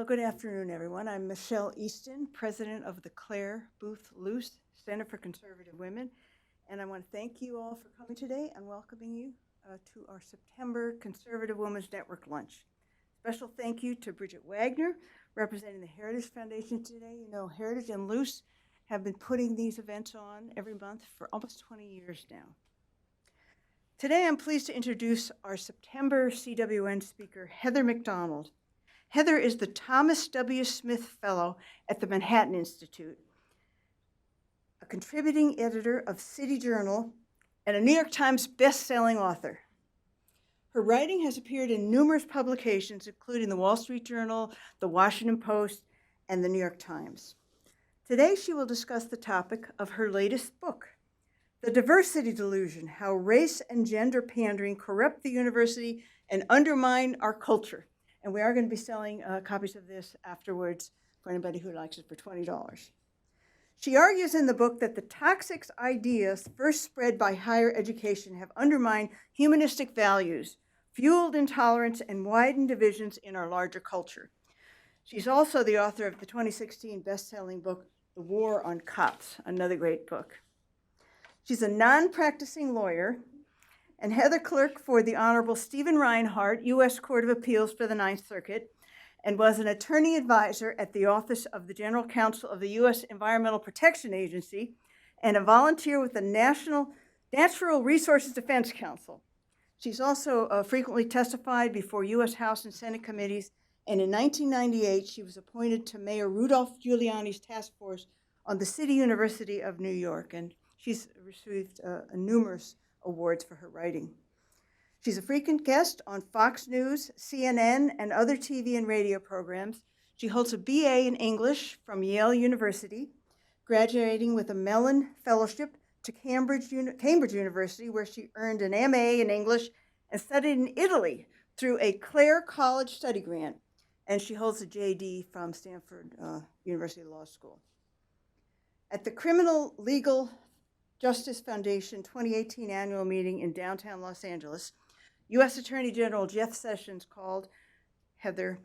Well, good afternoon, everyone. I'm Michelle Easton, president of the Claire Booth Luce Center for Conservative Women, and I want to thank you all for coming today and welcoming you to our September Conservative Women's Network lunch. Special thank you to Bridget Wagner, representing the Heritage Foundation today. You know, Heritage and Luce have been putting these events on every month for almost 20 years now. Today, I'm pleased to introduce our September CWN speaker, Heather MacDonald. Heather is the Thomas W. Smith Fellow at the Manhattan Institute, a contributing editor of City Journal, and a New York Times best-selling author. Her writing has appeared in numerous publications, including the Wall Street Journal, the Washington Post, and the New York Times. Today, she will discuss the topic of her latest book, The Diversity Delusion: How Race and Gender Pandering Corrupt the University and Undermine Our Culture. And we are going to be selling copies of this afterwards for anybody who likes it for $20. She argues in the book that the toxic ideas first spread by higher education have undermined humanistic values, fueled intolerance, and widened divisions in our larger culture. She's also the author of the 2016 best-selling book, The War on Cops, another great book. She's a non-practicing lawyer and Heather clerk for the Honorable Stephen Reinhardt, U.S. Court of Appeals for the Ninth Circuit, and was an attorney advisor at the Office of the General Counsel of the U.S. Environmental Protection Agency, and a volunteer with the Natural Resources Defense Council. She's also frequently testified before U.S. House and Senate committees, and in 1998, she was appointed to Mayor Rudolph Giuliani's task force on the City University of New York, and she's received numerous awards for her writing. She's a frequent guest on Fox News, CNN, and other TV and radio programs. She holds a BA in English from Yale University, graduating with a Mellon Fellowship to Cambridge University, where she earned an MA in English and studied in Italy through a Clare College study grant. And she holds a JD from Stanford University Law School. At the Criminal Legal Justice Foundation 2018 annual meeting in downtown Los Angeles, U.S. Attorney General Jeff Sessions called Heather,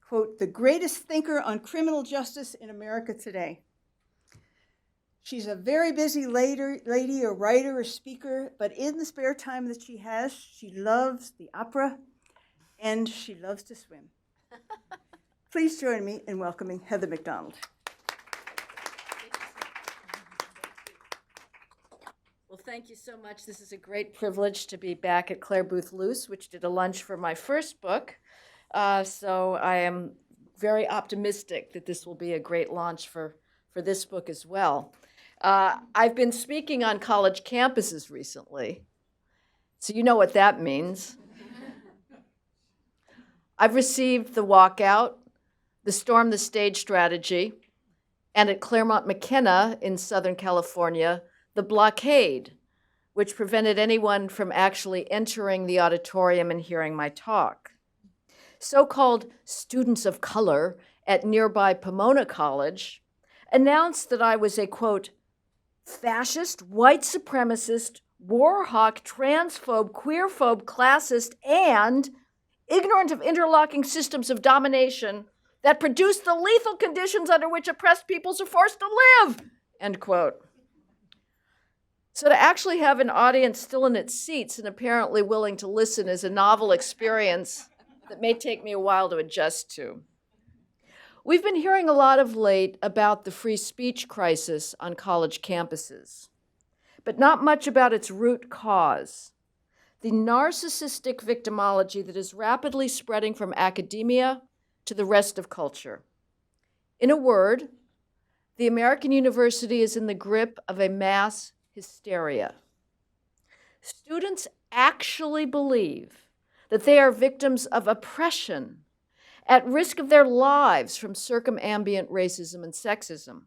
quote, the greatest thinker on criminal justice in America today. She's a very busy lady, a writer, a speaker, but in the spare time that she has, she loves the opera and she loves to swim. Please join me in welcoming Heather MacDonald. Well, thank you so much. This is a great privilege to be back at Claire Booth Luce, which did a lunch for my first book. So I am very optimistic that this will be a great launch for this book as well. I've been speaking on college campuses recently, so you know what that means. I've received the walkout, the storm the stage strategy, and at Claremont McKenna in Southern California, the blockade, which prevented anyone from actually entering the auditorium and hearing my talk. So-called students of color at nearby Pomona College announced that I was a, quote, fascist, white supremacist, war hawk, transphobe, queerphobe, classist, and ignorant of interlocking systems of domination that produce the lethal conditions under which oppressed peoples are forced to live, end quote. So to actually have an audience still in its seats and apparently willing to listen is a novel experience that may take me a while to adjust to. We've been hearing a lot of late about the free speech crisis on college campuses, but not much about its root cause, the narcissistic victimology that is rapidly spreading from academia to the rest of culture. In a word, the American university is in the grip of a mass hysteria. Students actually believe that they are victims of oppression, at risk of their lives from circumambient racism and sexism.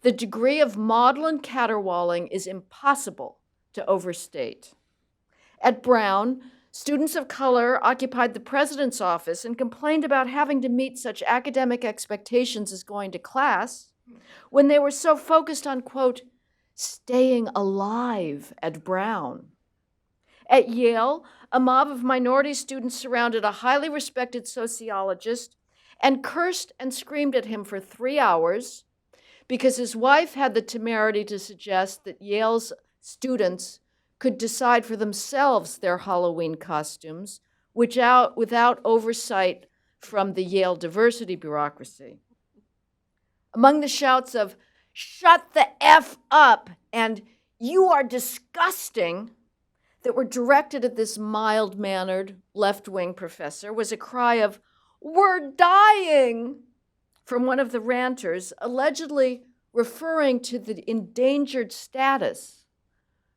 The degree of maudlin caterwauling is impossible to overstate. At Brown, students of color occupied the president's office and complained about having to meet such academic expectations as going to class when they were so focused on, quote, staying alive at Brown. At Yale, a mob of minority students surrounded a highly respected sociologist and cursed and screamed at him for 3 hours because his wife had the temerity to suggest that Yale's students could decide for themselves their Halloween costumes without oversight from the Yale diversity bureaucracy. Among the shouts of, "Shut the F up," and "You are disgusting," that were directed at this mild-mannered left-wing professor was a cry of, "We're dying," from one of the ranters, allegedly referring to the endangered status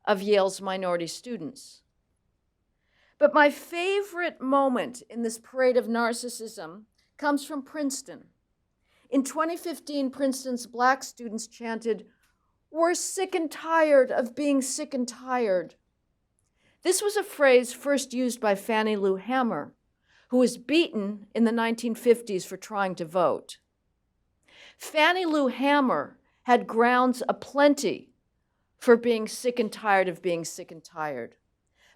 of Yale's minority students. But my favorite moment in this parade of narcissism comes from Princeton. In 2015, Princeton's Black students chanted, "We're sick and tired of being sick and tired." This was a phrase first used by Fannie Lou Hamer, who was beaten in the 1950s for trying to vote. Fannie Lou Hamer had grounds aplenty for being sick and tired of being sick and tired.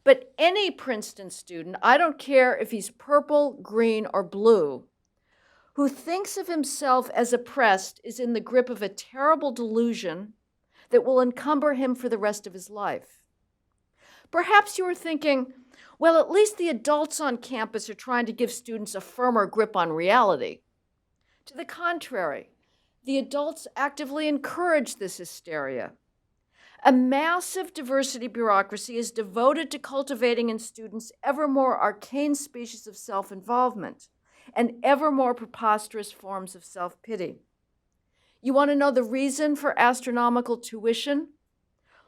But any Princeton student, I don't care if he's purple, green, or blue, who thinks of himself as oppressed is in the grip of a terrible delusion that will encumber him for the rest of his life. Perhaps you are thinking, well, at least the adults on campus are trying to give students a firmer grip on reality. To the contrary, the adults actively encourage this hysteria. A massive diversity bureaucracy is devoted to cultivating in students ever more arcane species of self-involvement and ever more preposterous forms of self-pity. You want to know the reason for astronomical tuition?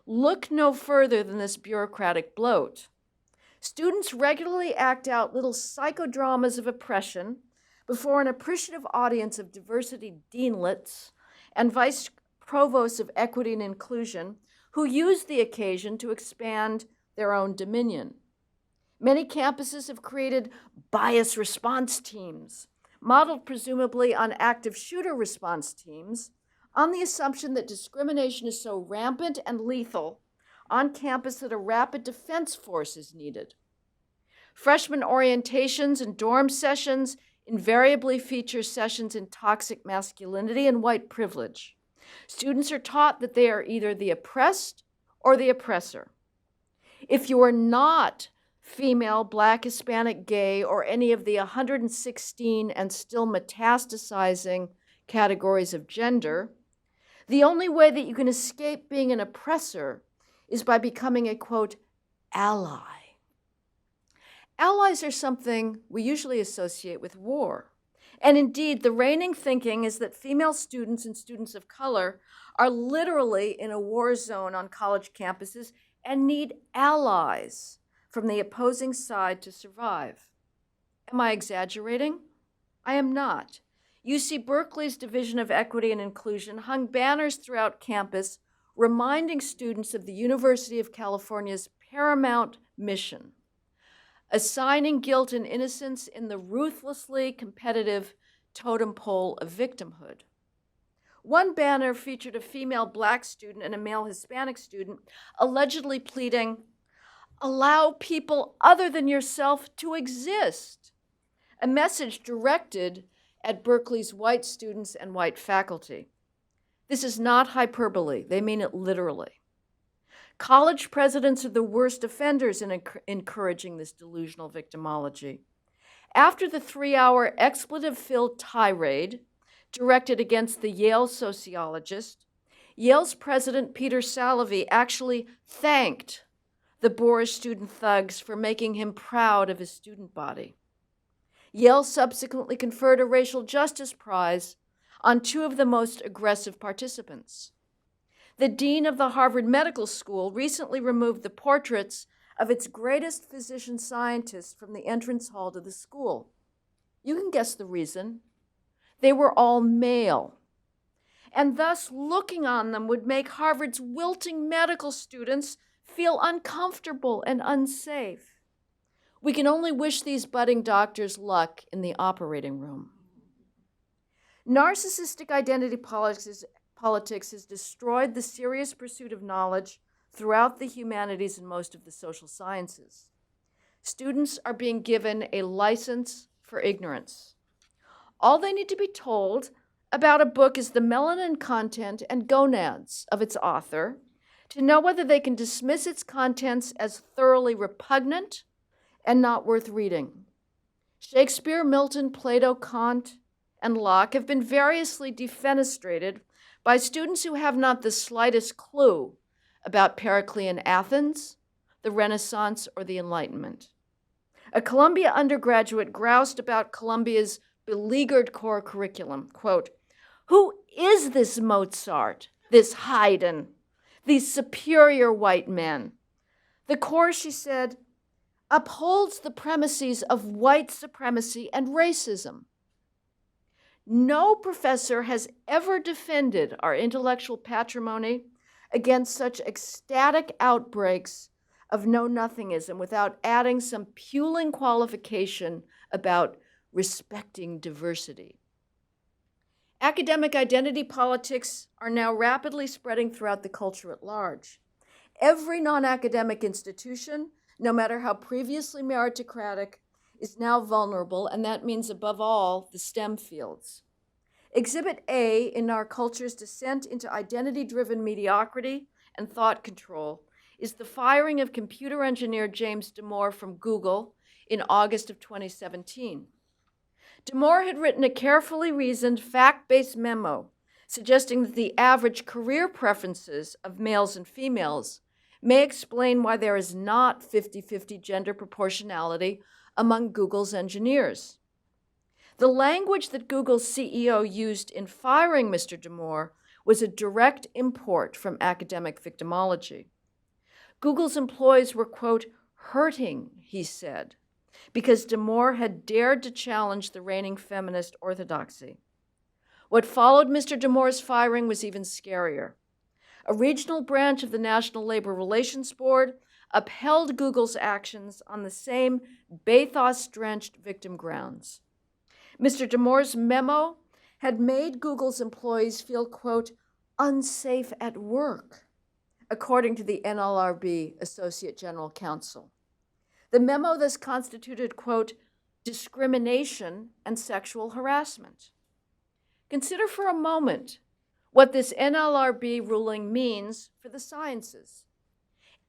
Look no further than this bureaucratic bloat. Students regularly act out little psychodramas of oppression before an appreciative audience of diversity deanlets and vice provosts of equity and inclusion who use the occasion to expand their own dominion. Many campuses have created bias response teams, modeled presumably on active shooter response teams, on the assumption that discrimination is so rampant and lethal on campus that a rapid defense force is needed. Freshman orientations and dorm sessions invariably feature sessions in toxic masculinity and white privilege. Students are taught that they are either the oppressed or the oppressor. If you are not female, Black, Hispanic, gay, or any of the 116 and still metastasizing categories of gender, the only way that you can escape being an oppressor is by becoming a, quote, ally. Allies are something we usually associate with war. And indeed, the reigning thinking is that female students and students of color are literally in a war zone on college campuses and need allies from the opposing side to survive. Am I exaggerating? I am not. UC Berkeley's Division of Equity and Inclusion hung banners throughout campus reminding students of the University of California's paramount mission, assigning guilt and innocence in the ruthlessly competitive totem pole of victimhood. One banner featured a female Black student and a male Hispanic student allegedly pleading, "Allow people other than yourself to exist," a message directed at Berkeley's white students and white faculty. This is not hyperbole. They mean it literally. College presidents are the worst offenders in encouraging this delusional victimology. After the 3-hour expletive-filled tirade directed against the Yale sociologist, Yale's president Peter Salovey actually thanked the boorish student thugs for making him proud of his student body. Yale subsequently conferred a racial justice prize on 2 of the most aggressive participants. The dean of the Harvard Medical School recently removed the portraits of its greatest physician scientists from the entrance hall to the school. You can guess the reason. They were all male. And thus, looking on them would make Harvard's wilting medical students feel uncomfortable and unsafe. We can only wish these budding doctors luck in the operating room. Narcissistic identity politics has destroyed the serious pursuit of knowledge throughout the humanities and most of the social sciences. Students are being given a license for ignorance. All they need to be told about a book is the melanin content and gonads of its author to know whether they can dismiss its contents as thoroughly repugnant and not worth reading. Shakespeare, Milton, Plato, Kant, and Locke have been variously defenestrated by students who have not the slightest clue about Periclean Athens, the Renaissance, or the Enlightenment. A Columbia undergraduate groused about Columbia's beleaguered core curriculum, quote, "Who is this Mozart, this Haydn, these superior white men? The core," she said, "upholds the premises of white supremacy and racism. No professor has ever defended our intellectual patrimony against such ecstatic outbreaks of know-nothingism without adding some puling qualification about respecting diversity." Academic identity politics are now rapidly spreading throughout the culture at large. Every non-academic institution, no matter how previously meritocratic, is now vulnerable, and that means, above all, the STEM fields. Exhibit A in our culture's descent into identity-driven mediocrity and thought control is the firing of computer engineer James Damore from Google in August of 2017. Damore had written a carefully reasoned, fact-based memo suggesting that the average career preferences of males and females may explain why there is not 50-50 gender proportionality among Google's engineers. The language that Google's CEO used in firing Mr. Damore was a direct import from academic victimology. Google's employees were, quote, "hurting," he said, because Damore had dared to challenge the reigning feminist orthodoxy. What followed Mr. Damore's firing was even scarier. A regional branch of the National Labor Relations Board upheld Google's actions on the same bathos-drenched victim grounds. Mr. Damore's memo had made Google's employees feel, quote, "unsafe at work," according to the NLRB Associate General Counsel. The memo thus constituted, quote, "discrimination and sexual harassment." Consider for a moment what this NLRB ruling means for the sciences.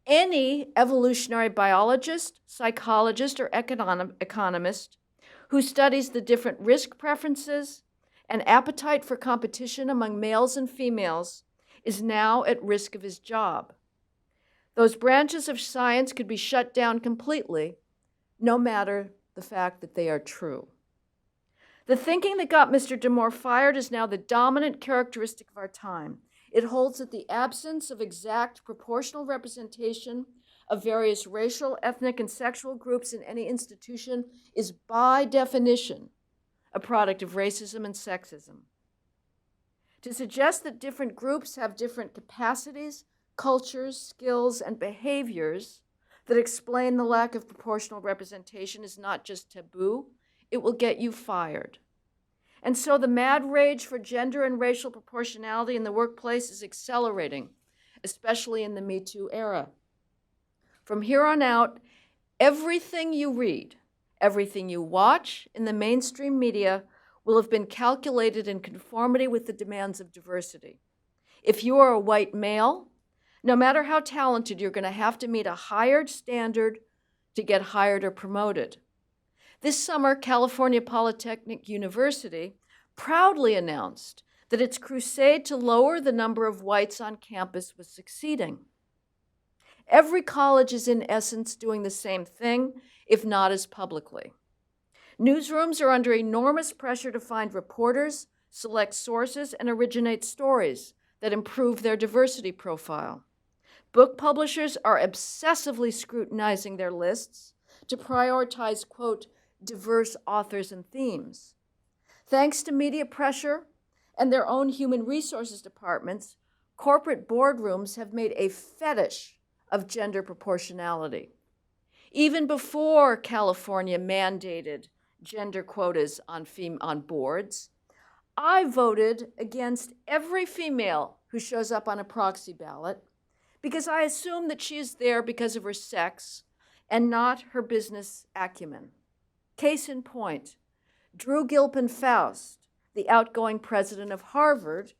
Any evolutionary biologist, psychologist, or economist who studies the different risk preferences and appetite for competition among males and females is now at risk of his job. Those branches of science could be shut down completely, no matter the fact that they are true. The thinking that got Mr. Damore fired is now the dominant characteristic of our time. It holds that the absence of exact proportional representation of various racial, ethnic, and sexual groups in any institution is by definition a product of racism and sexism. To suggest that different groups have different capacities, cultures, skills, and behaviors that explain the lack of proportional representation is not just taboo, it will get you fired. And so the mad rage for gender and racial proportionality in the workplace is accelerating, especially in the Me Too era. From here on out, everything you read, everything you watch in the mainstream media will have been calculated in conformity with the demands of diversity. If you are a white male, no matter how talented, you're going to have to meet a higher standard to get hired or promoted. This summer, California Polytechnic University proudly announced that its crusade to lower the number of whites on campus was succeeding. Every college is in essence doing the same thing, if not as publicly. Newsrooms are under enormous pressure to find reporters, select sources, and originate stories that improve their diversity profile. Book publishers are obsessively scrutinizing their lists to prioritize, quote, diverse authors and themes. Thanks to media pressure and their own human resources departments, corporate boardrooms have made a fetish of gender proportionality. Even before California mandated gender quotas on boards, I voted against every female who shows up on a proxy ballot because I assume that she is there because of her sex and not her business acumen. Case in point, Drew Gilpin Faust, the outgoing president of Harvard,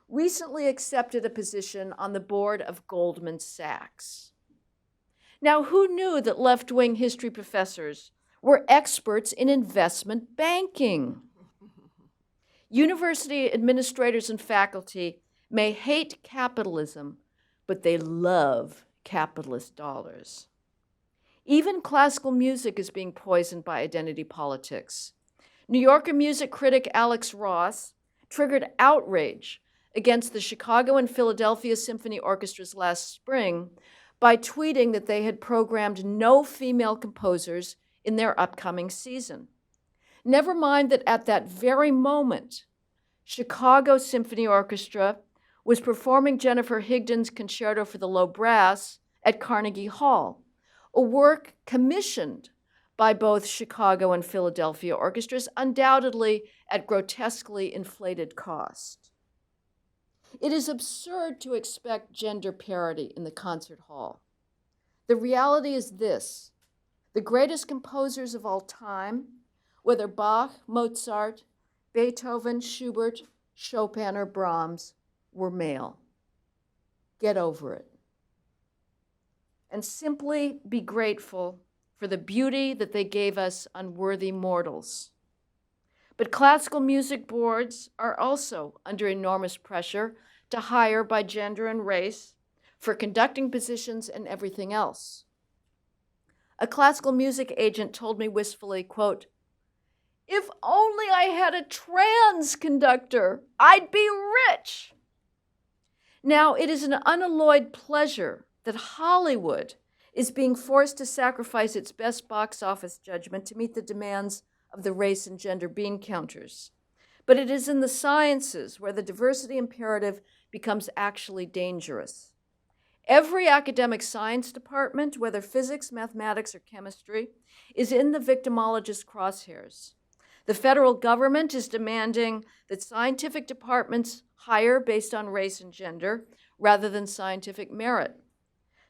recently accepted a position on the board of Goldman Sachs. Now, who knew that left-wing history professors were experts in investment banking? University administrators and faculty may hate capitalism, but they love capitalist dollars. Even classical music is being poisoned by identity politics. New Yorker music critic Alex Ross triggered outrage against the Chicago and Philadelphia Symphony Orchestras last spring by tweeting that they had programmed no female composers in their upcoming season. Never mind that at that very moment, Chicago Symphony Orchestra was performing Jennifer Higdon's Concerto for the Low Brass at Carnegie Hall, a work commissioned by both Chicago and Philadelphia orchestras, undoubtedly at grotesquely inflated cost. It is absurd to expect gender parity in the concert hall. The reality is this: the greatest composers of all time, whether Bach, Mozart, Beethoven, Schubert, Chopin, or Brahms, were male. Get over it. And simply be grateful for the beauty that they gave us unworthy mortals. But classical music boards are also under enormous pressure to hire by gender and race for conducting positions and everything else. A classical music agent told me wistfully, quote, "If only I had a trans conductor, I'd be rich." Now, it is an unalloyed pleasure that Hollywood is being forced to sacrifice its best box office judgment to meet the demands of the race and gender bean counters. But it is in the sciences where the diversity imperative becomes actually dangerous. Every academic science department, whether physics, mathematics, or chemistry, is in the victimologist's crosshairs. The federal government is demanding that scientific departments hire based on race and gender rather than scientific merit.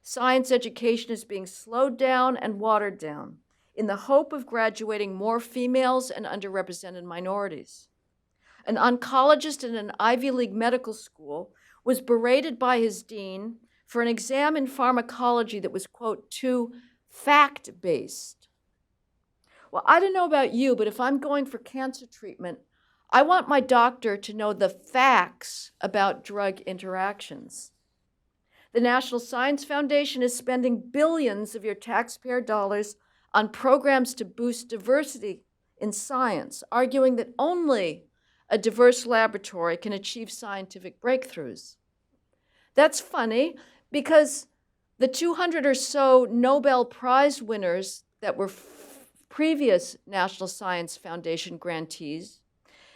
Science education is being slowed down and watered down in the hope of graduating more females and underrepresented minorities. An oncologist in an Ivy League medical school was berated by his dean for an exam in pharmacology that was, quote, too fact-based. Well, I don't know about you, but if I'm going for cancer treatment, I want my doctor to know the facts about drug interactions. The National Science Foundation is spending billions of your taxpayer dollars on programs to boost diversity in science, arguing that only a diverse laboratory can achieve scientific breakthroughs. That's funny because the 200 or so Nobel Prize winners that were previous National Science Foundation grantees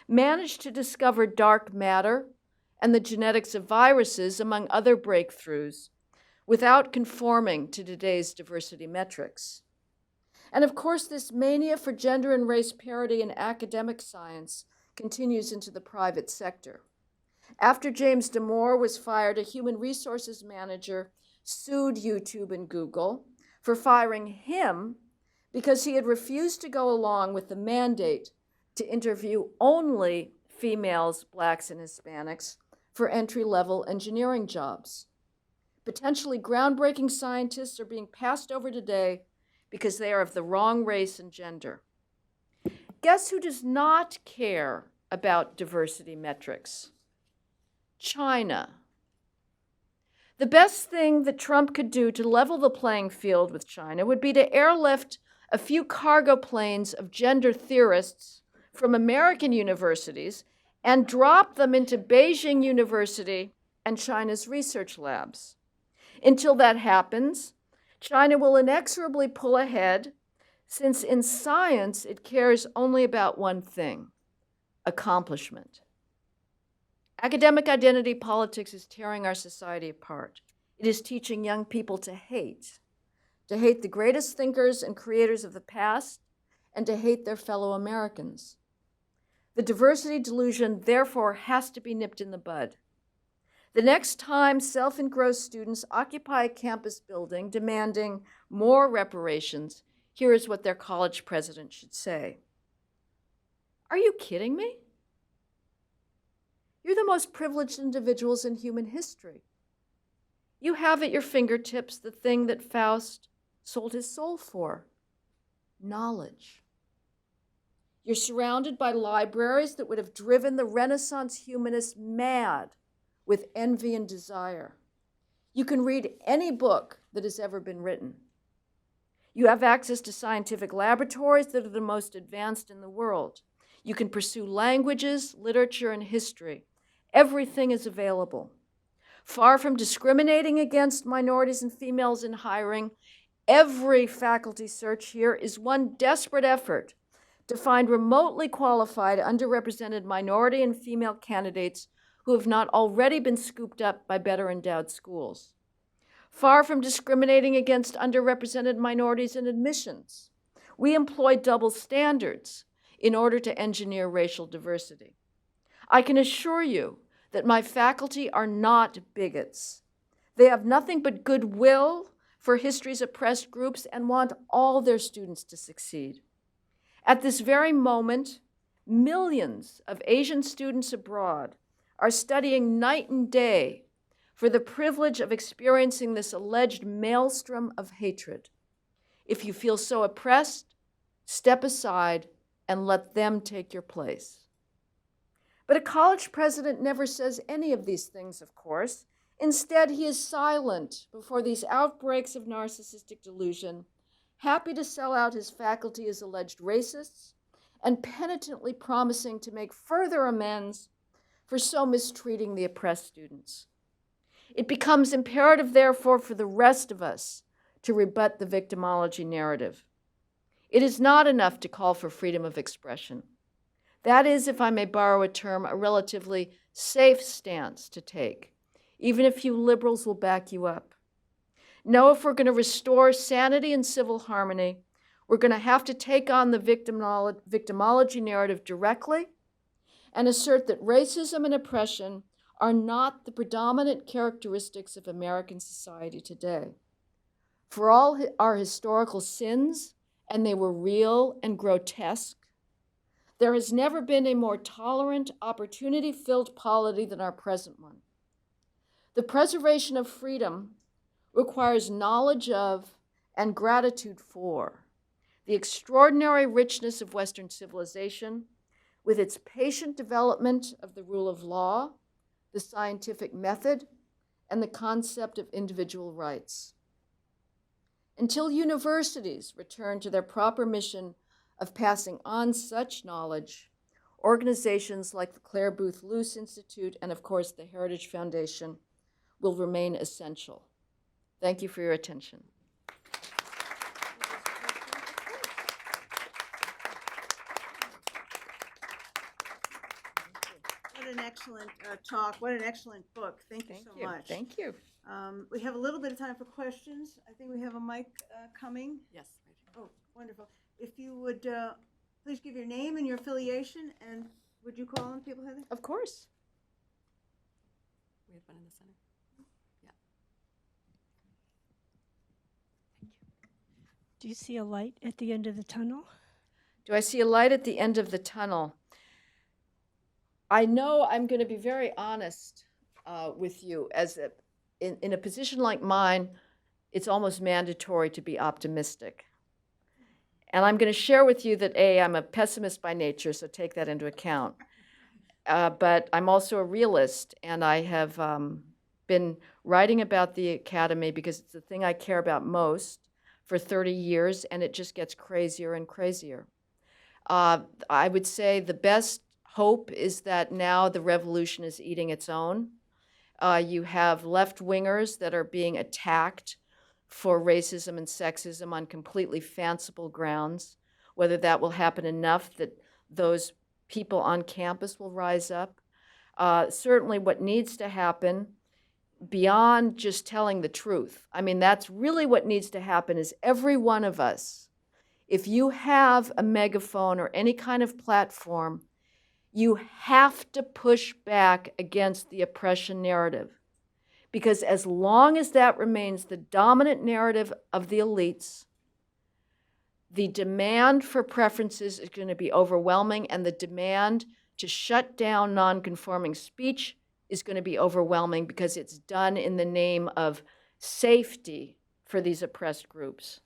managed to discover dark matter and the genetics of viruses, among other breakthroughs, without conforming to today's diversity metrics. And of course, this mania for gender and race parity in academic science continues into the private sector. After James Damore was fired, a human resources manager sued YouTube and Google for firing him because he had refused to go along with the mandate to interview only females, Blacks, and Hispanics for entry-level engineering jobs. Potentially groundbreaking scientists are being passed over today because they are of the wrong race and gender. Guess who does not care about diversity metrics? China. The best thing that Trump could do to level the playing field with China would be to airlift a few cargo planes of gender theorists from American universities and drop them into Beijing University and China's research labs. Until that happens, China will inexorably pull ahead, since in science it cares only about one thing: accomplishment. Academic identity politics is tearing our society apart. It is teaching young people to hate the greatest thinkers and creators of the past, and to hate their fellow Americans. The diversity delusion, therefore, has to be nipped in the bud. The next time self-engrossed students occupy a campus building demanding more reparations, here is what their college president should say. Are you kidding me? You're the most privileged individuals in human history. You have at your fingertips the thing that Faust sold his soul for, knowledge. You're surrounded by libraries that would have driven the Renaissance humanists mad with envy and desire. You can read any book that has ever been written. You have access to scientific laboratories that are the most advanced in the world. You can pursue languages, literature, and history. Everything is available. Far from discriminating against minorities and females in hiring, every faculty search here is one desperate effort to find remotely qualified, underrepresented minority and female candidates who have not already been scooped up by better endowed schools. Far from discriminating against underrepresented minorities in admissions, we employ double standards in order to engineer racial diversity. I can assure you that my faculty are not bigots. They have nothing but goodwill for history's oppressed groups and want all their students to succeed. At this very moment, millions of Asian students abroad are studying night and day for the privilege of experiencing this alleged maelstrom of hatred. If you feel so oppressed, step aside and let them take your place. But a college president never says any of these things, of course. Instead, he is silent before these outbreaks of narcissistic delusion, happy to sell out his faculty as alleged racists, and penitently promising to make further amends for so mistreating the oppressed students. It becomes imperative, therefore, for the rest of us to rebut the victimology narrative. It is not enough to call for freedom of expression. That is, if I may borrow a term, a relatively safe stance to take, even if you liberals will back you up. No, if we're going to restore sanity and civil harmony, we're going to have to take on the victimology narrative directly and assert that racism and oppression are not the predominant characteristics of American society today. For all our historical sins, and they were real and grotesque, there has never been a more tolerant, opportunity-filled polity than our present one. The preservation of freedom requires knowledge of and gratitude for the extraordinary richness of Western civilization with its patient development of the rule of law, the scientific method, and the concept of individual rights. Until universities return to their proper mission of passing on such knowledge, organizations like the Clare Boothe Luce Institute and, of course, the Heritage Foundation will remain essential. Thank you for your attention. What an excellent talk. What an excellent book. Thank you so much. Thank you. We have a little bit of time for questions. I think we have a mic coming. Yes. Oh, wonderful. If you would please give your name and your affiliation, and would you call on people, Heather? Of course. We have one in the center. Yeah. Do you see a light at the end of the tunnel? Do I see a light at the end of the tunnel? I know I'm going to be very honest with you. In a position like mine, it's almost mandatory to be optimistic. And I'm going to share with you that, I'm a pessimist by nature, so take that into account. But I'm also a realist, and I have been writing about the Academy because it's the thing I care about most for 30 years, and it just gets crazier and crazier. I would say the best hope is that now the revolution is eating its own. You have left-wingers that are being attacked for racism and sexism on completely fanciful grounds. Whether that will happen enough that those people on campus will rise up. Certainly what needs to happen beyond just telling the truth, I mean, that's really what needs to happen is every one of us, if you have a megaphone or any kind of platform, you have to push back against the oppression narrative. Because as long as that remains the dominant narrative of the elites, the demand for preferences is going to be overwhelming, and the demand to shut down nonconforming speech is going to be overwhelming because it's done in the name of safety for these oppressed groups.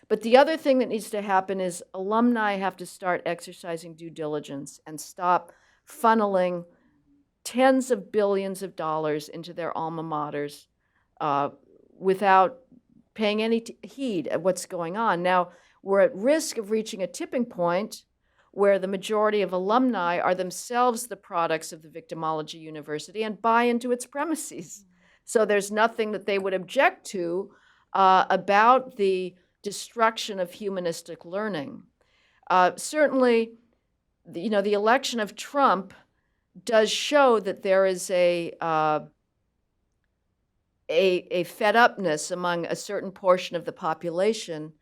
But the other thing that needs to happen is alumni have to start exercising due diligence and stop funneling tens of billions of dollars into their alma maters without paying any heed at what's going on. Now, we're at risk of reaching a tipping point where the majority of alumni are themselves the products of the victimology university and buy into its premises. So there's nothing that they would object to about the destruction of humanistic learning. Certainly, the election of Trump does show that there is a fed-upness among a certain portion of the population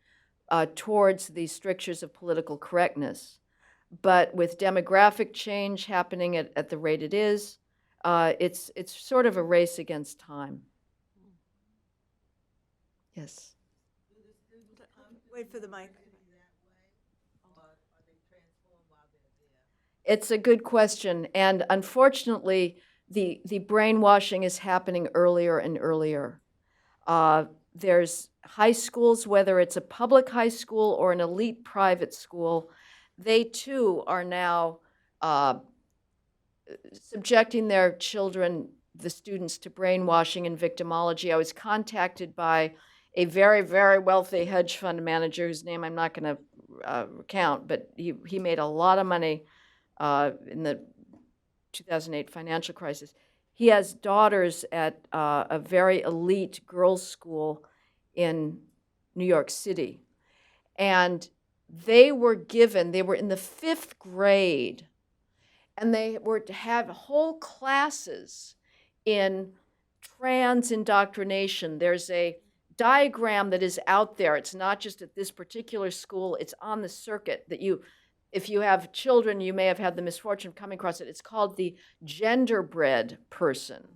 towards the strictures of political correctness. But with demographic change happening at the rate it is, it's sort of a race against time. Yes. Wait for the mic. It's a good question, and unfortunately, the brainwashing is happening earlier and earlier. There's high schools, whether it's a public high school or an elite private school, they too are now subjecting their children, the students, to brainwashing and victimology. I was contacted by a very, very wealthy hedge fund manager whose name I'm not going to recount, but he made a lot of money in the 2008 financial crisis. He has daughters at a very elite girls' school in New York City. And they were in the 5th grade, and they were to have whole classes in trans indoctrination. There's a diagram that is out there. It's not just at this particular school, it's on the circuit that if you have children, you may have had the misfortune of coming across it. It's called the gender-bred person.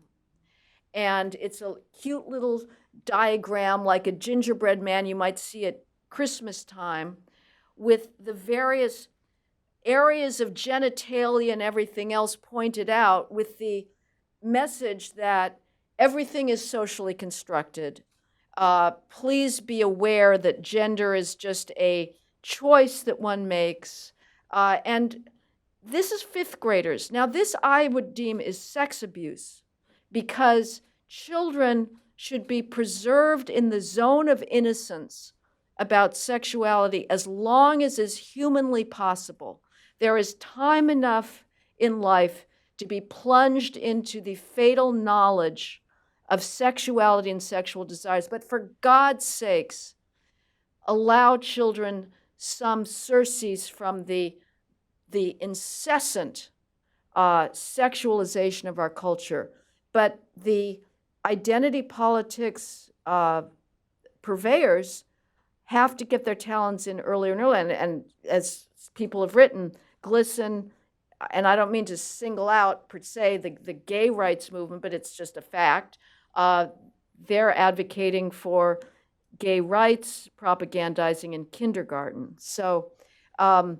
And it's a cute little diagram like a gingerbread man you might see at Christmas time with the various areas of genitalia and everything else pointed out with the message that everything is socially constructed. Please be aware that gender is just a choice that one makes. And this is 5th graders. Now, this I would deem is sex abuse because children should be preserved in the zone of innocence about sexuality as long as is humanly possible. There is time enough in life to be plunged into the fatal knowledge of sexuality and sexual desires. But for God's sakes, allow children some surcease from the incessant sexualization of our culture. But the identity politics purveyors have to get their talents in earlier and earlier. And as people have written, GLSEN, and I don't mean to single out per se the gay rights movement, but it's just a fact. They're advocating for gay rights, propagandizing in kindergarten. So, but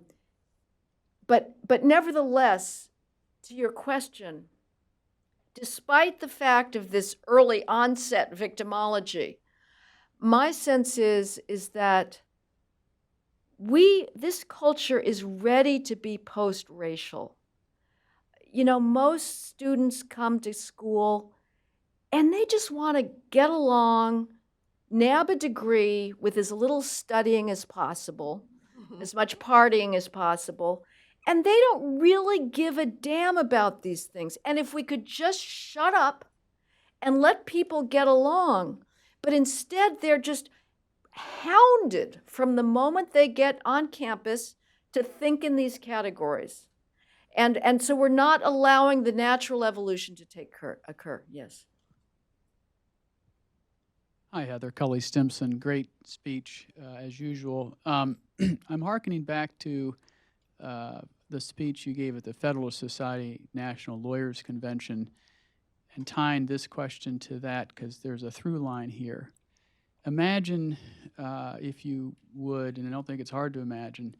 nevertheless, to your question, despite the fact of this early onset victimology, my sense is that this culture is ready to be post-racial. Most students come to school and they just want to get along, nab a degree with as little studying as possible, as much partying as possible, and they don't really give a damn about these things. And if we could just shut up and let people get along, but instead they're just hounded from the moment they get on campus to think in these categories. And so we're not allowing the natural evolution to occur. Yes. Hi, Heather. Cully Stimson. Great speech, as usual. I'm hearkening back to the speech you gave at the Federalist Society National Lawyers Convention and tying this question to that because there's a through line here. imagine, if you would, and I don't think it's hard to imagine,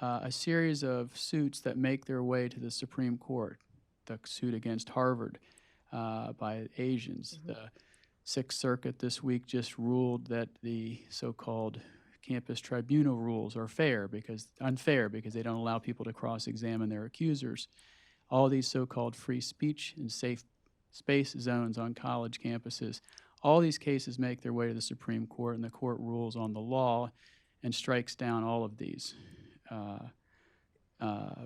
a series of suits that make their way to the Supreme Court. The suit against Harvard by Asians. Mhm. The Sixth Circuit this week just ruled that the so-called campus tribunal rules are unfair because they don't allow people to cross-examine their accusers. All these so-called free speech and safe space zones on college campuses, all these cases make their way to the Supreme Court, and the court rules on the law and strikes down all of these,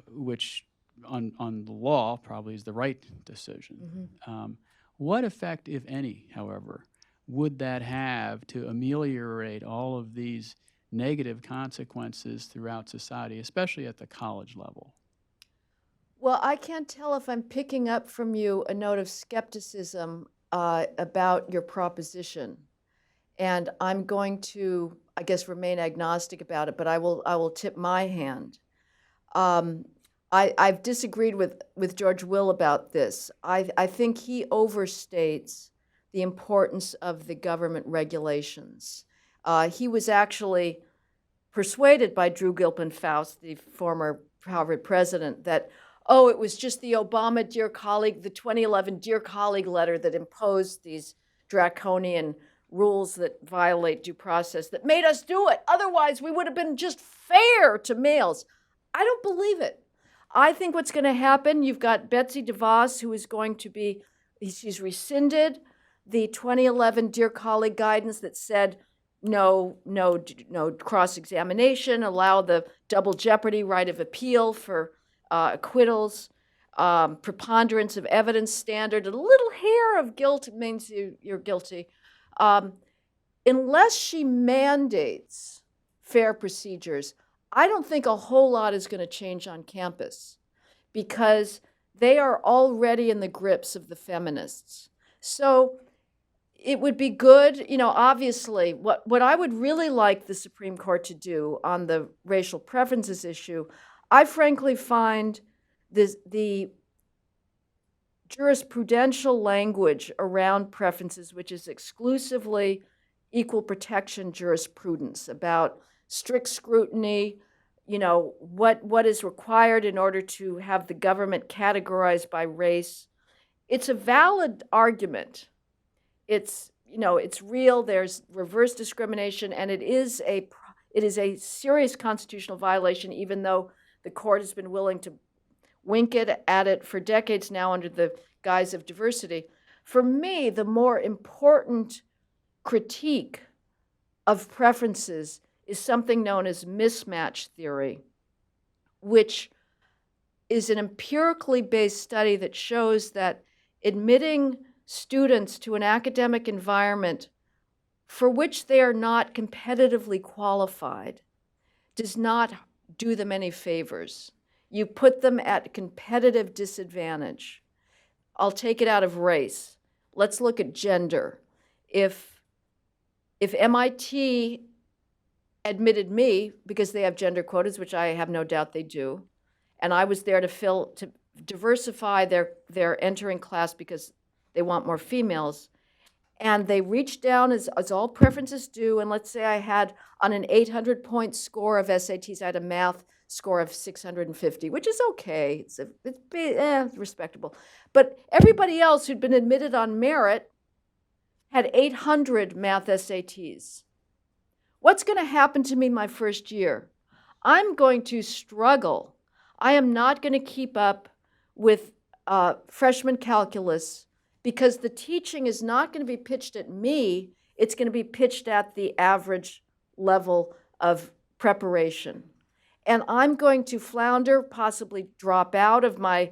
which on the law probably is the right decision. Mhm. What effect, if any, however, would that have to ameliorate all of these negative consequences throughout society, especially at the college level? Well, I can't tell if I'm picking up from you a note of skepticism about your proposition. And I'm going to, I guess, remain agnostic about it, but I will tip my hand. I've disagreed with George Will about this. I think he overstates the importance of the government regulations. He was actually persuaded by Drew Gilpin Faust, the former Harvard president, that, oh, it was just the Obama Dear Colleague, the 2011 Dear Colleague letter that imposed these draconian rules that violate due process that made us do it. Otherwise, we would have been just fair to males. I don't believe it. I think what's going to happen, you've got Betsy DeVos, who is going to be, she's rescinded the 2011 Dear Colleague guidance that said no cross-examination, allow the double jeopardy right of appeal for acquittals, preponderance of evidence standard, a little hair of guilt means you're guilty. Unless she mandates fair procedures, I don't think a whole lot is going to change on campus because they are already in the grips of the feminists. So it would be good, obviously, what I would really like the Supreme Court to do on the racial preferences issue, I frankly find the jurisprudential language around preferences, which is exclusively equal protection jurisprudence about strict scrutiny, what is required in order to have the government categorized by race. It's a valid argument. It's real. There's reverse discrimination, and it is a serious constitutional violation, even though the court has been willing to wink at it for decades now under the guise of diversity. For me, the more important critique of preferences is something known as mismatch theory, which is an empirically based study that shows that admitting students to an academic environment for which they are not competitively qualified does not do them any favors. You put them at competitive disadvantage. I'll take it out of race. Let's look at gender. If MIT admitted me because they have gender quotas, which I have no doubt they do, and I was there to diversify their entering class because they want more females, and they reached down as all preferences do, and let's say I had on an 800-point score of SATs, I had a math score of 650, which is okay. It's respectable. But everybody else who'd been admitted on merit had 800 math SATs. What's going to happen to me my first year? I'm going to struggle. I am not going to keep up with freshman calculus because the teaching is not going to be pitched at me. It's going to be pitched at the average level of preparation. And I'm going to flounder, possibly drop out of my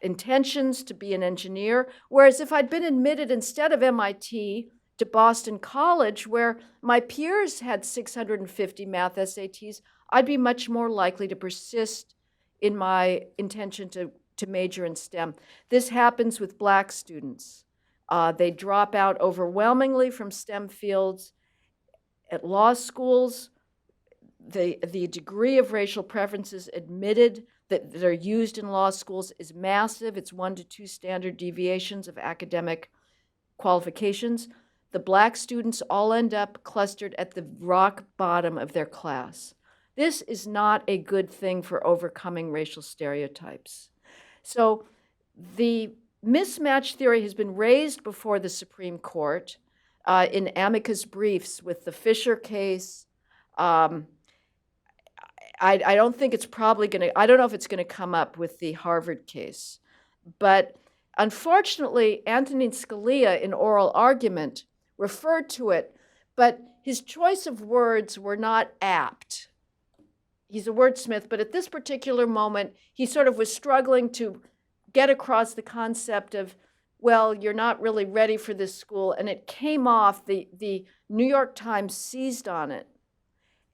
intentions to be an engineer. Whereas if I'd been admitted instead of MIT to Boston College, where my peers had 650 math SATs, I'd be much more likely to persist in my intention to major in STEM. This happens with Black students. They drop out overwhelmingly from STEM fields. At law schools, the degree of racial preferences admitted that are used in law schools is massive. It's 1 to 2 standard deviations of academic qualifications. the black students all end up clustered at the rock bottom of their class. This is not a good thing for overcoming racial stereotypes. So the mismatch theory has been raised before the Supreme Court in amicus briefs with the Fisher case. I don't think it's probably going to, I don't know if it's going to come up with the Harvard case. But unfortunately, Antonin Scalia, in oral argument, referred to it, but his choice of words were not apt. He's a wordsmith, but at this particular moment, he sort of was struggling to get across the concept of, well, you're not really ready for this school. And it came off, the New York Times seized on it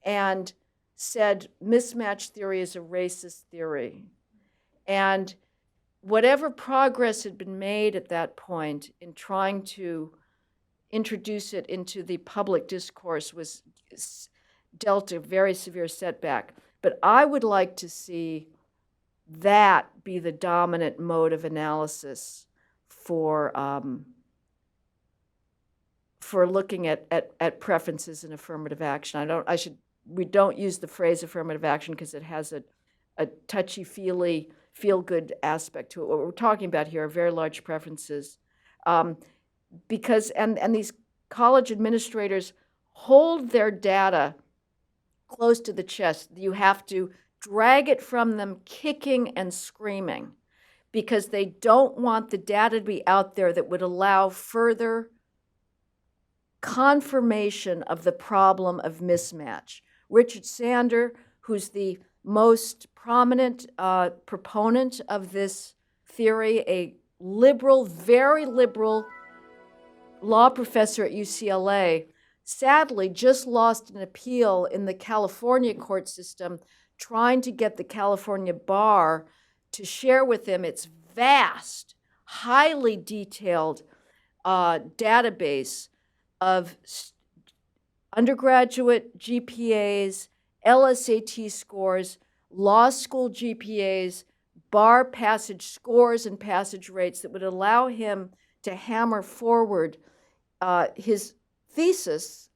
and said mismatch theory is a racist theory. And whatever progress had been made at that point in trying to introduce it into the public discourse was dealt a very severe setback. But I would like to see that be the dominant mode of analysis for looking at preferences in affirmative action. We don't use the phrase affirmative action because it has a touchy-feely, feel-good aspect to it. What we're talking about here are very large preferences. Because these college administrators hold their data close to the chest. You have to drag it from them kicking and screaming because they don't want the data to be out there that would allow further confirmation of the problem of mismatch. Richard Sander, who's the most prominent proponent of this theory, a liberal, very liberal law professor at UCLA, sadly just lost an appeal in the California court system trying to get the California bar to share with him its vast, highly detailed database of undergraduate GPAs, LSAT scores, law school GPAs, bar passage scores and passage rates that would allow him to hammer forward his thesis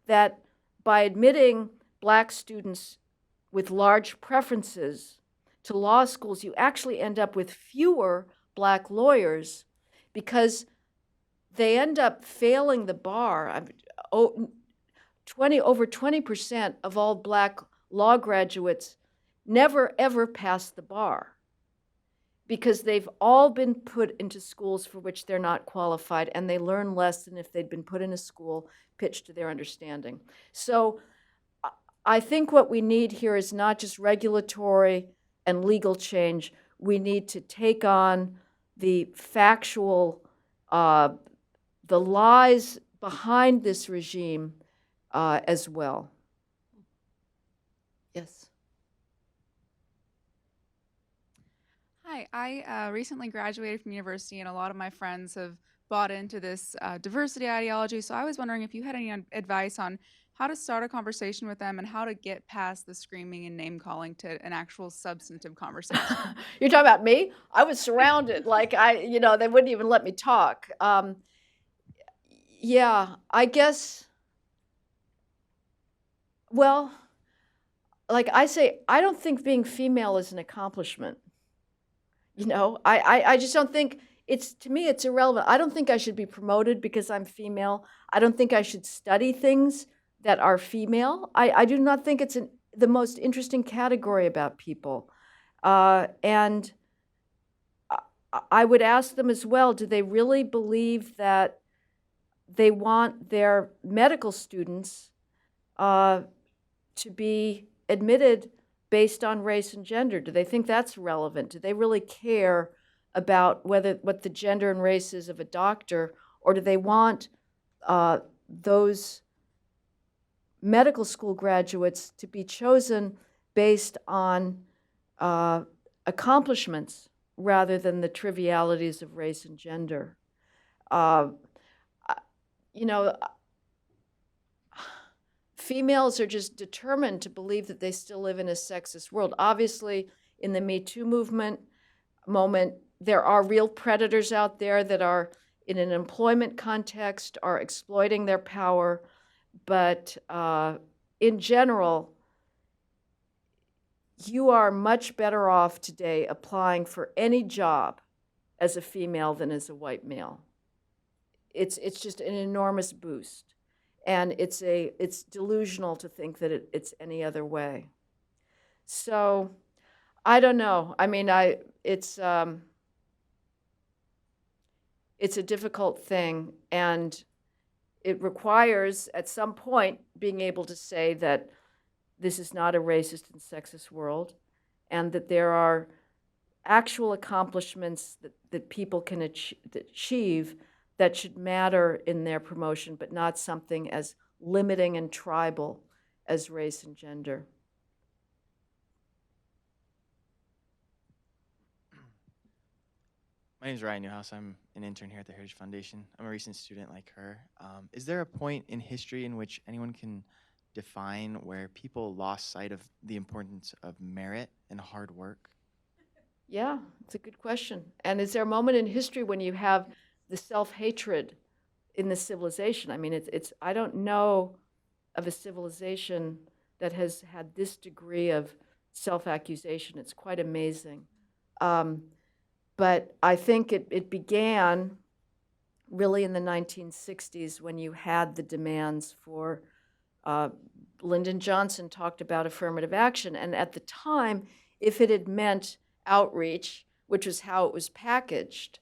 that by admitting black students with large preferences to law schools, you actually end up with fewer black lawyers because they end up failing the bar. Over 20% of all black law graduates never, ever pass the bar because they've all been put into schools for which they're not qualified, and they learn less than if they'd been put in a school pitched to their understanding. So I think what we need here is not just regulatory and legal change. We need to take on the factual, the lies behind this regime as well. Yes. Hi, I recently graduated from university, and a lot of my friends have bought into this diversity ideology. So I was wondering if you had any advice on how to start a conversation with them and how to get past the screaming and name calling to an actual substantive conversation. You're talking about me? I was surrounded, like they wouldn't even let me talk. Yeah, I guess, well, like I say, I don't think being female is an accomplishment. I just don't think to me, it's irrelevant. I don't think I should be promoted because I'm female. I don't think I should study things that are female. I do not think it's the most interesting category about people. And I would ask them as well, do they really believe that they want their medical students to be admitted based on race and gender? Do they think that's relevant? Do they really care about what the gender and race is of a doctor, or do they want those medical school graduates to be chosen based on accomplishments rather than the trivialities of race and gender? Females are just determined to believe that they still live in a sexist world. Obviously, in the Me Too moment, there are real predators out there that are in an employment context are exploiting their power, but in general, you are much better off today applying for any job as a female than as a white male. It's just an enormous boost, and it's delusional to think that it's any other way. So I don't know. I mean, it's a difficult thing, and it requires at some point being able to say that this is not a racist and sexist world, and that there are actual accomplishments that people can achieve that should matter in their promotion, but not something as limiting and tribal as race and gender. My name is Ryan Newhouse. I'm an intern here at the Heritage Foundation. I'm a recent student like her. Is there a point in history in which anyone can define where people lost sight of the importance of merit and hard work? Yeah, it's a good question. And is there a moment in history when you have the self-hatred in the civilization? I mean, I don't know of a civilization that has had this degree of self-accusation. It's quite amazing. But I think it began really in the 1960s when you had the demands for, Lyndon Johnson talked about affirmative action. And at the time, if it had meant outreach, which was how it was packaged,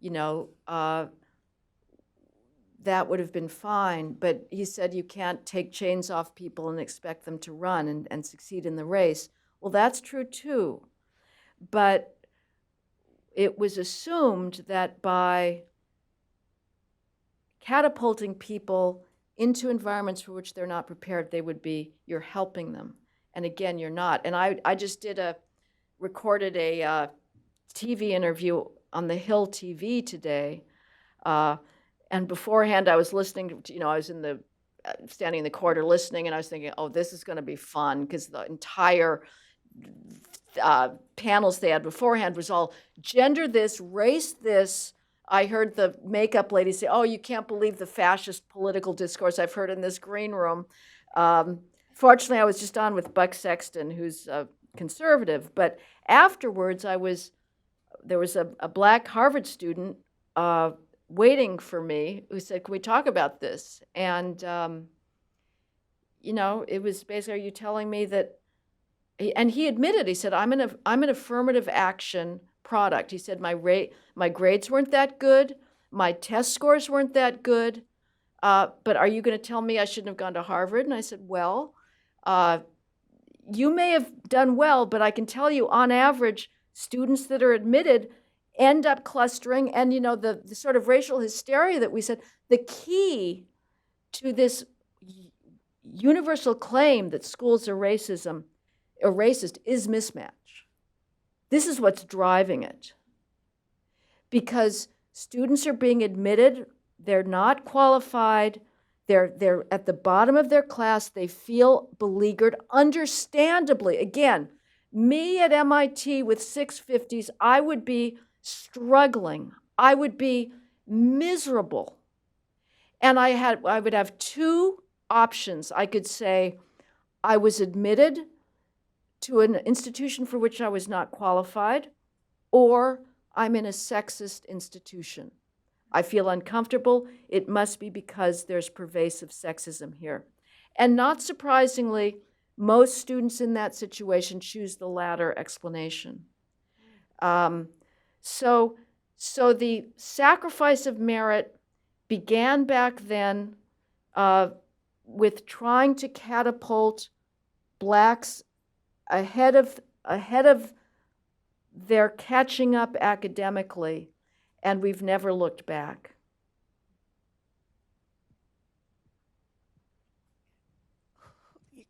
that would have been fine. But he said you can't take chains off people and expect them to run and succeed in the race. Well, that's true too. But it was assumed that by catapulting people into environments for which they're not prepared, you're helping them. And again, you're not. And I just recorded a TV interview on the Hill TV today. And beforehand, I was listening to, I was standing in the corridor listening, and I was thinking, oh, this is going to be fun, because the entire panels they had beforehand was all gender this, race this. I heard the makeup lady say, oh, you can't believe the fascist political discourse I've heard in this green room. Fortunately, I was just on with Buck Sexton, who's a conservative. But afterwards, there was a black Harvard student waiting for me who said, can we talk about this? And, it was basically, are you telling me that, and he admitted, he said, I'm an affirmative action product. He said, my grades weren't that good, my test scores weren't that good, but are you going to tell me I shouldn't have gone to Harvard? And I said, well, you may have done well, but I can tell you, on average, students that are admitted end up clustering. And, the sort of racial hysteria that we said, the key to this universal claim that schools are racist is mismatch. This is what's driving it. Because students are being admitted, they're not qualified, they're at the bottom of their class, they feel beleaguered, understandably. Again, me at MIT with 650s, I would be struggling. I would be miserable. And I would have two options. I could say I was admitted to an institution for which I was not qualified, or I'm in a sexist institution. I feel uncomfortable. It must be because there's pervasive sexism here. And not surprisingly, most students in that situation choose the latter explanation. So the sacrifice of merit began back then with trying to catapult blacks ahead of their catching up academically, and we've never looked back.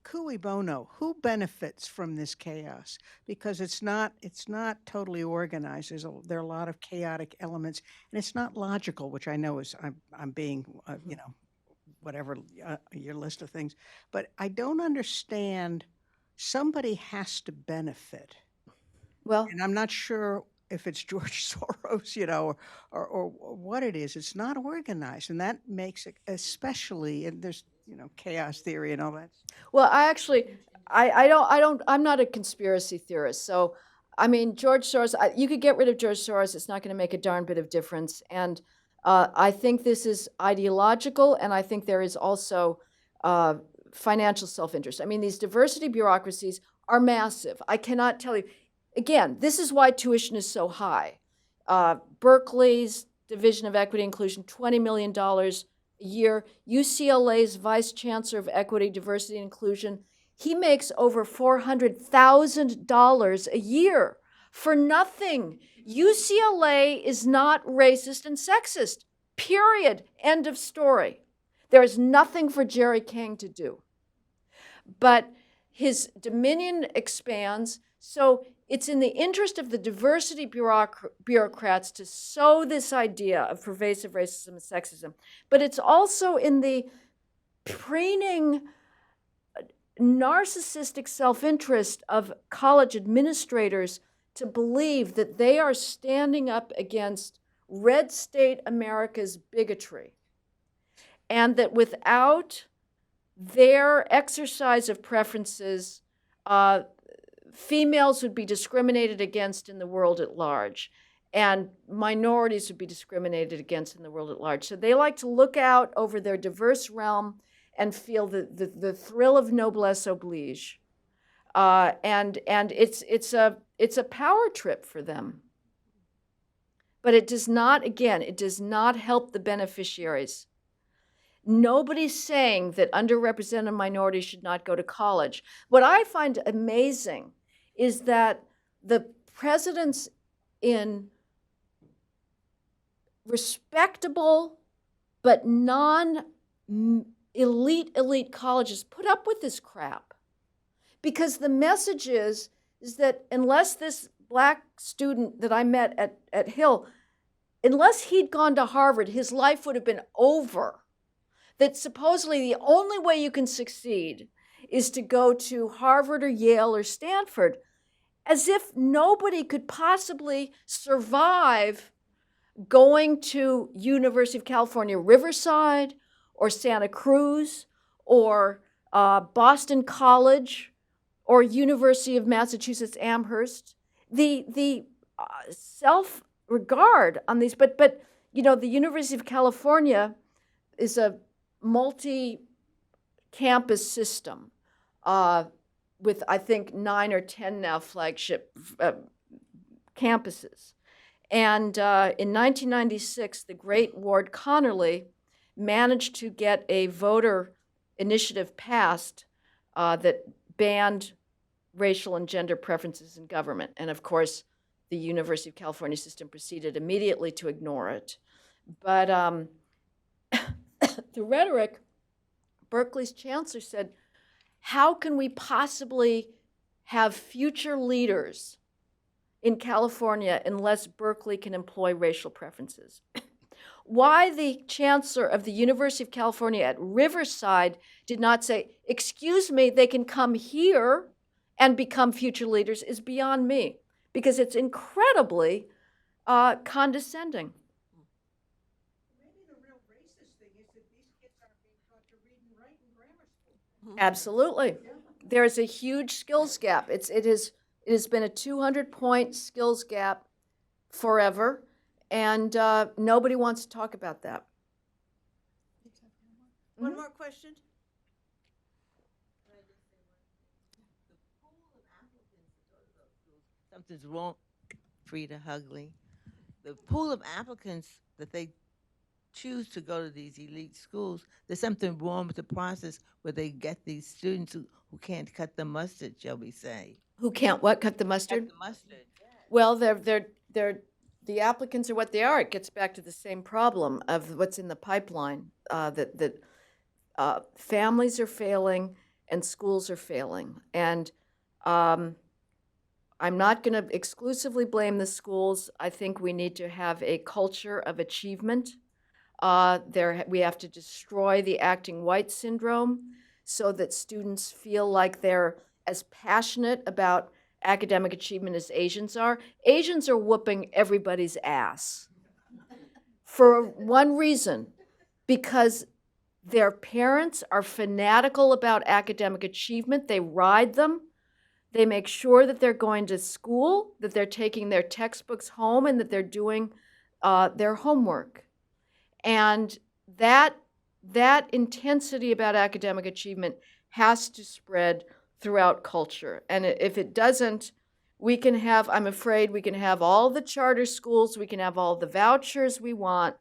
Cui bono, who benefits from this chaos? Because it's not totally organized. There are a lot of chaotic elements, and it's not logical, which I know is I'm being whatever your list of things, but I don't understand. Somebody has to benefit. Well, And I'm not sure if it's George Soros, or what it is. It's not organized, and that makes it especially. And there's chaos theory and all that. Well, I'm not a conspiracy theorist. So, I mean, George Soros, you could get rid of George Soros. It's not going to make a darn bit of difference. And I think this is ideological, and I think there is also financial self-interest. I mean, these diversity bureaucracies are massive. I cannot tell you. Again, this is why tuition is so high. Berkeley's Division of Equity Inclusion, $20 million a year. UCLA's Vice Chancellor of Equity, Diversity, and Inclusion, he makes over $400,000 a year for nothing. UCLA is not racist and sexist, period. End of story. There is nothing for Jerry King to do. But his dominion expands, so it's in the interest of the diversity bureaucrats to sow this idea of pervasive racism and sexism. But it's also in the preening, narcissistic self-interest of college administrators to believe that they are standing up against red state America's bigotry, and that without their exercise of preferences, females would be discriminated against in the world at large, and minorities would be discriminated against in the world at large. So they like to look out over their diverse realm and feel the thrill of noblesse oblige. And it's a power trip for them. But it does not, again, it does not help the beneficiaries. Nobody's saying that underrepresented minorities should not go to college. What I find amazing is that the presidents in respectable but non-elite colleges put up with this crap. Because the message is that unless this black student that I met at Hill, unless he'd gone to Harvard, his life would have been over. That supposedly the only way you can succeed is to go to Harvard or Yale or Stanford, as if nobody could possibly survive going to University of California, Riverside, or Santa Cruz, or Boston College, or University of Massachusetts Amherst. The self-regard on these, but the University of California is a multi-campus system with, I think, 9 or 10 now flagship campuses. And in 1996, the great Ward Connerly managed to get a voter initiative passed that banned racial and gender preferences in government. And of course, the University of California system proceeded immediately to ignore it. But the rhetoric, Berkeley's chancellor said, how can we possibly have future leaders in California unless Berkeley can employ racial preferences? Why the chancellor of the University of California at Riverside did not say, excuse me, they can come here and become future leaders is beyond me, because it's incredibly condescending. Maybe the real racist thing is that these kids aren't being taught to read and write in grammar school. Absolutely. There is a huge skills gap. It has been a 200-point skills gap forever, and nobody wants to talk about that. One more question? Something's wrong, Frida Hugley. The pool of applicants that they choose to go to these elite schools, there's something wrong with the process where they get these students who can't cut the mustard, shall we say. Who can't what? Cut the mustard? Cut the mustard. Well, the applicants are what they are. It gets back to the same problem of what's in the pipeline, that families are failing and schools are failing. And I'm not going to exclusively blame the schools. I think we need to have a culture of achievement. We have to destroy the acting white syndrome so that students feel like they're as passionate about academic achievement as Asians are. Asians are whooping everybody's ass for one reason, because their parents are fanatical about academic achievement. They ride them. They make sure that they're going to school, that they're taking their textbooks home, and that they're doing their homework. And that intensity about academic achievement has to spread throughout culture. And if it doesn't, I'm afraid we can have all the charter schools, we can have all the vouchers we want,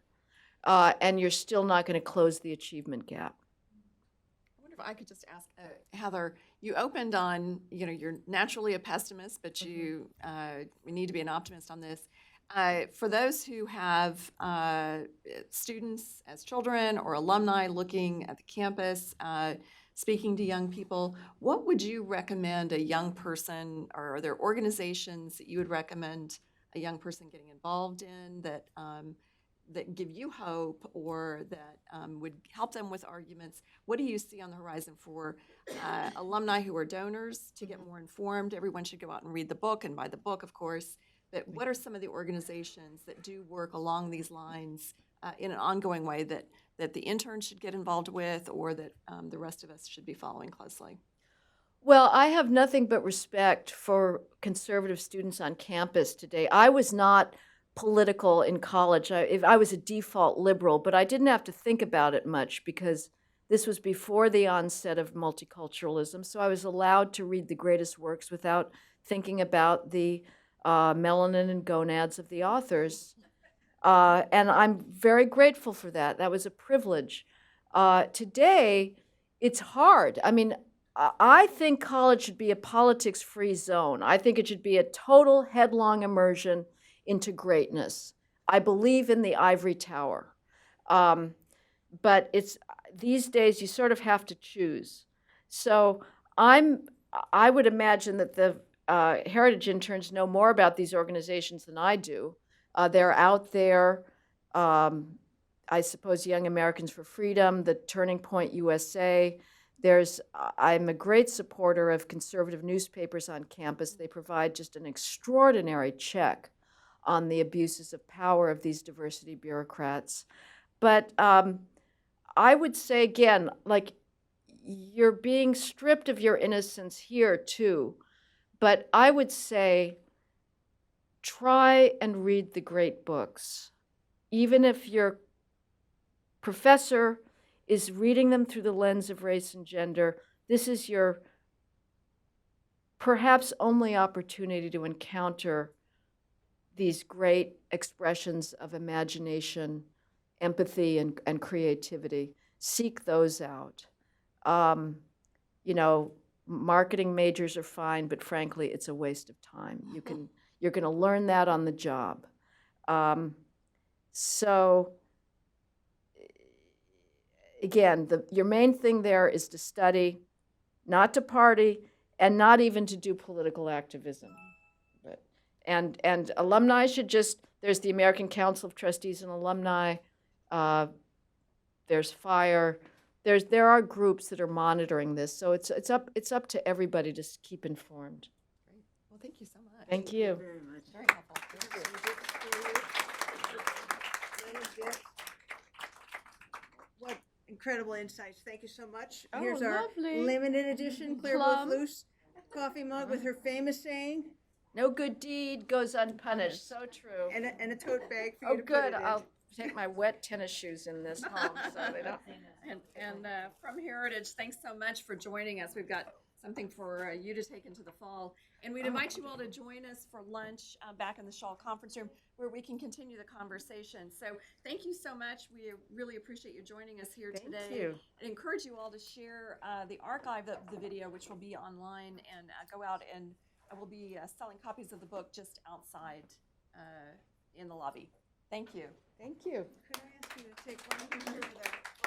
and you're still not going to close the achievement gap. I wonder if I could just ask, Heather, you opened on, you're naturally a pessimist, but you need to be an optimist on this. For those who have students as children or alumni looking at the campus, speaking to young people, what would you recommend a young person, or are there organizations that you would recommend a young person getting involved in that give you hope, or that would help them with arguments? What do you see on the horizon for alumni who are donors to get more informed? Everyone should go out and read the book and buy the book, of course. But what are some of the organizations that do work along these lines in an ongoing way that the interns should get involved with, or that the rest of us should be following closely? Well, I have nothing but respect for conservative students on campus today. I was not political in college. I was a default liberal, but I didn't have to think about it much because this was before the onset of multiculturalism, so I was allowed to read the greatest works without thinking about the melanin and gonads of the authors. And I'm very grateful for that. That was a privilege. Today, it's hard. I mean, I think college should be a politics-free zone. I think it should be a total headlong immersion into greatness. I believe in the ivory tower. But these days you sort of have to choose. So I would imagine that the heritage interns know more about these organizations than I do. They're out there. I suppose Young Americans for Freedom, the Turning Point USA. I'm a great supporter of conservative newspapers on campus. They provide just an extraordinary check on the abuses of power of these diversity bureaucrats. But I would say, again, like, you're being stripped of your innocence here too. But I would say, try and read the great books. Even if your professor is reading them through the lens of race and gender, this is your perhaps only opportunity to encounter these great expressions of imagination, empathy, and creativity. Seek those out. Marketing majors are fine, but frankly, it's a waste of time. You're going to learn that on the job. So again, your main thing there is to study, not to party, and not even to do political activism. And alumni should there's the American Council of Trustees and Alumni, there's FIRE, there are groups that are monitoring this, so it's up to everybody to keep informed. Great. Well, thank you so much. Thank you. Very much. Very helpful. Thank you. What incredible insights. Thank you so much. Oh, Here's our lovely. limited edition Claire Plum. Booth Loose coffee mug with her famous saying, No good deed goes unpunished. So true. and a tote bag for you Oh, to put good. it in. I'll take my wet tennis shoes in this home so they don't. And from Heritage, thanks so much for joining us. We've got something for you to take into the fall. And we'd invite you all to join us for lunch back in the Shaw Conference Room where we can continue the conversation. So thank you so much. We really appreciate you joining us here today. Thank you. And encourage you all to share the archive of the video, which will be online, and go out and we'll be selling copies of the book just outside in the lobby. Thank you. Thank you. Could I ask you to take one picture of that?